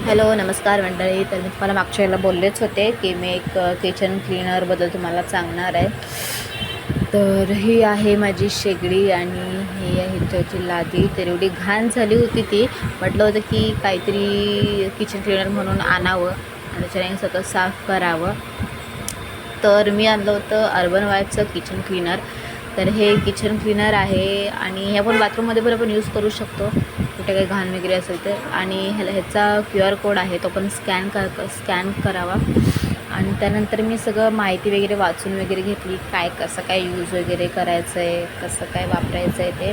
Hello नमस्कार मंडळी. तर मी तुम्हाला मागच्या वेळेला बोललेच होते की मी एक किचन क्लीनरबद्दल तुम्हाला सांगणार आहे. तर ही आहे माझी शेगडी आणि ही आहे त्याची लादी. तर एवढी घाण झाली होती ती, म्हटलं होतं की काहीतरी किचन क्लीनर म्हणून आणावं आणि त्याच्याने सगळं साफ करावं. तर मी आणलं होतं अर्बन वाईफचं किचन क्लीनर. तर हे किचन क्लीनर आहे आणि हे आपण बाथरूममध्ये पण आपण यूज करू शकतो कुठे काही घाण वगैरे असेल तर. आणि ह्याचा QR कोड आहे तो पण स्कॅन करावा. आणि त्यानंतर मी सगळं माहिती वगैरे वाचून वगैरे घेतली, कसं काय यूज वगैरे करायचं आहे, कसं काय वापरायचं आहे ते.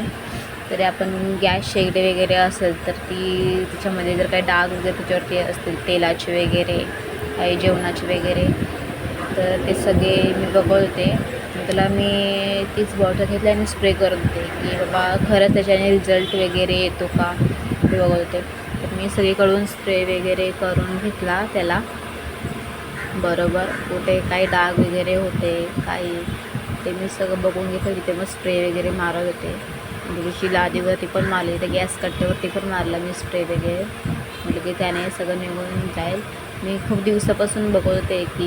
तरी आपण गॅस शेगडी वगैरे असेल तर तिच्यामध्ये जर काही डाग वगैरे त्याच्यावरती असतील तेलाचे वगैरे, काही जेवणाचे वगैरे, तर ते सगळे मी बघवते. त्याला मी तीच बॉटल घेतली आणि स्प्रे करत होते की बाबा खरंच त्याच्याने रिझल्ट वगैरे येतो का ते बघवते. तर मी सगळीकडून स्प्रे वगैरे करून घेतला त्याला बरोबर. कुठे काही डाग वगैरे होते काही ते मी सगळं बघून घेतलं. तिथे मग स्प्रे वगैरे मारत होते. थोडीशी लादीवरती पण मारली, तर गॅस कट्ट्यावरती पण मारला मी स्प्रे वगैरे, म्हटलं की त्याने सगळं निघून जाईल. मी खूप दिवसापासून बघत होते की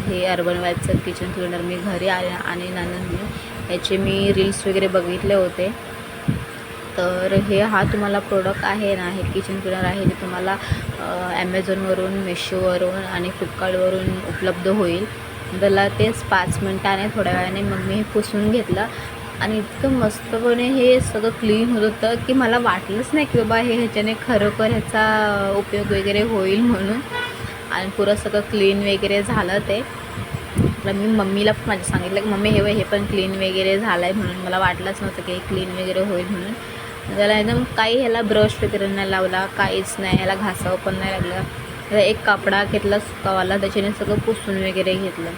हे अर्बन वाईफचं किचन क्लीनर मी घरी आणीन याचे मी रील्स वगैरे बघितले होते. तर हा तुम्हाला प्रोडक्ट आहे ना, हे किचन क्लीनर आहे ते तुम्हाला ॲमेझॉनवरून, मेशोवरून आणि फ्लिपकार्टवरून उपलब्ध होईल. त्याला तेच 5 मिनटाने थोड्या वेळाने मग मी हे पुसून घेतलं आणि इतकं मस्तपणे हे सगळं क्लीन होत होतं की मला वाटलंच नाही की बाबा ह्याच्याने खरोखर ह्याचा उपयोग वगैरे होईल म्हणून. आणि पुरं सगळं क्लीन वगैरे झालं ते. मी मम्मीला पण माझ्या सांगितलं की मम्मी हे पण क्लीन वगैरे झालं आहे म्हणून. मला वाटलंच नव्हतं की क्लीन वगैरे होईल म्हणून. त्याला एकदम काही ह्याला ब्रश वगैरे नाही लावला, काहीच नाही, ह्याला घासावं पण नाही लागलं. त्याला एक कापडा घेतला सुकावाला, त्याच्याने सगळं पुसून वगैरे घेतलं.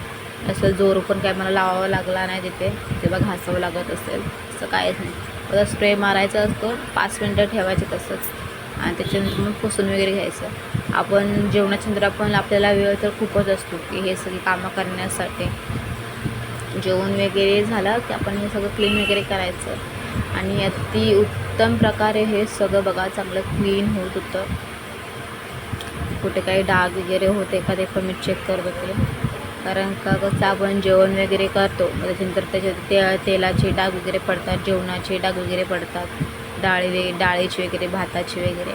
असं जोर पण काय मला लावावं लागला नाही तिथे तेव्हा घासावं लागत असेल असं काहीच नाही. आता स्प्रे मारायचा असतो, 5 मिनटं ठेवायचं तसंच आणि त्याच्यानंतर मग पुसून वगैरे घ्यायचं. आपण जेवणाच्या नंतर आपण आपल्याला वेळ तर खूपच असतो की हे सगळी कामं करण्यासाठी. जेवण वगैरे झालं की आपण हे सगळं क्लीन वगैरे करायचं आणि अति उत्तम प्रकारे हे सगळं बघा चांगलं क्लीन होत होतं. कुठे काही डाग वगैरे होते का ते पण मी चेक करत होते. कारण का कसं आपण जेवण वगैरे करतो, त्याच्यानंतर त्याच्यात तेलाचे डाग वगैरे पडतात, जेवणाचे डाग वगैरे पडतात, डाळीचे वगैरे, भाताचे वगैरे.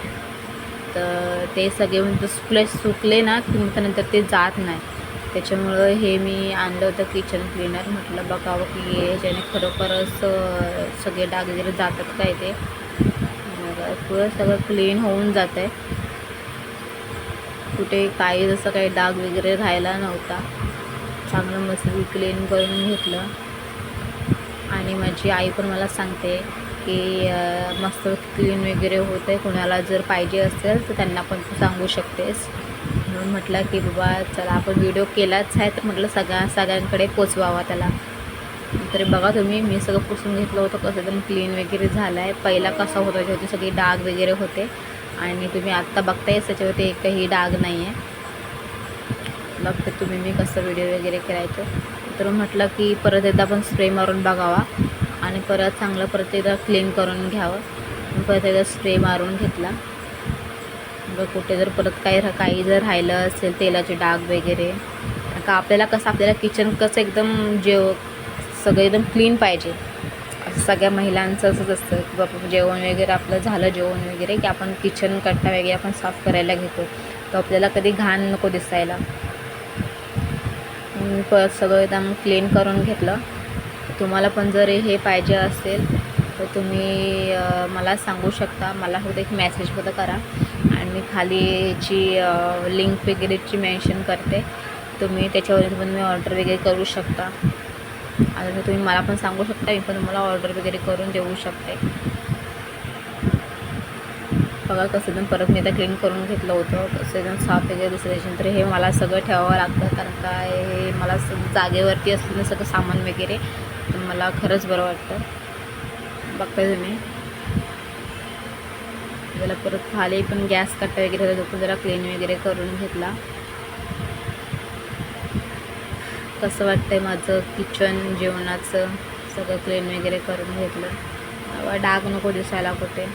तर ते सगळे म्हणजे सुकले ना की मग त्यानंतर ते जात नाही. त्याच्यामुळं हे मी आणलं होतं किचन क्लीनर. म्हटलं बघावं की ह्याच्याने खरोखरच सगळे डाग वगैरे जातात काय ते. पुरं सगळं क्लीन होऊन जातं आहे. कुठे काही जसं काही डाग वगैरे राहिला नव्हता. चांगलं मस्त क्लीन करून घेतलं. आणि माझी आई पण मला सांगते की मस्त क्लीन वगैरे होत आहे, कोणाला जर पाहिजे असेल तर त्यांना पण तू सांगू शकतेस. म्हणून म्हटलं की बाबा चला आपण व्हिडिओ केलाच आहे तर म्हटलं सगळ्यांकडे पोचवावा त्याला. तरी बघा तुम्ही, मी सगळं पुसून घेतलं होतं, कसं एकदम क्लीन वगैरे झालं आहे. पहिला कसा होता त्याच्यावरती सगळे डाग वगैरे होते आणि तुम्ही आत्ता बघतायच त्याच्यावरती एकही डाग नाही आहे. बघते तुम्ही मी कसं व्हिडिओ वगैरे करायचं. तर म्हटलं की परत एकदा आपण स्प्रे मारून बघावा आणि परत चांगलं परत एकदा क्लीन करून घ्यावं. परत एकदा स्प्रे मारून घेतला. मग कुठे जर परत काही जर राहिलं असेल तेलाचे डाग वगैरे, का आपल्याला आपल्याला किचन कसं एकदम सगळं एकदम क्लीन पाहिजे. असं सगळ्या महिलांचं असंच असतं की बाबा जेवण वगैरे आपलं झालं जेवण वगैरे की आपण किचन कट्टा वगैरे आपण साफ करायला घेतो, तर आपल्याला कधी घाण नको दिसायला. परत सगळं एकदम क्लीन करून घेतलं. तुम्हाला पण जर हे पाहिजे असेल तर तुम्ही मला सांगू शकता. मला फक्त एक मेसेजमध्ये करा आणि मी खाली याची लिंक वगैरेची मेन्शन करते. तुम्ही त्याच्यावरून पण मी ऑर्डर वगैरे करू शकता. आता तुम्ही मला पण सांगू शकता, मी पण तुम्हाला ऑर्डर वगैरे करून देऊ शकते. बघा कसं एकदम परत मी आता क्लीन करून घेतलं होतं, कसं एकदम साफ वगैरे दिसतं. त्याच्यानंतर हे मला सगळं ठेवावं लागतं कारण काय हे मला जागेवरती असलेलं सगळं सामान वगैरे तर मला खरंच बरं वाटतं. बघताय तुम्ही त्याला परत खाली पण गॅस कट्टा वगैरे होता तो पण जरा क्लीन वगैरे करून घेतला. कसं वाटतंय माझं किचन जेवणाचं सगळं क्लीन वगैरे करून घेतलं. डाग नको दिसायला कुठे,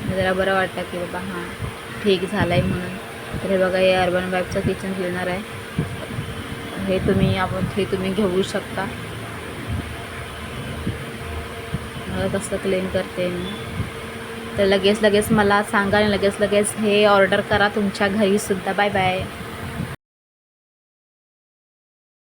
जरा बरं वाटतं की बाबा हां ठीक झालं आहे म्हणून. तर हे बघा, हे अर्बन वाईबचं किचन क्लीनर आहे. हे तुम्ही घेऊ शकता. मला कसं क्लीन करते मी. तर लगेच मला सांगा आणि लगेच हे ऑर्डर करा तुमच्या घरीसुद्धा. Bye bye.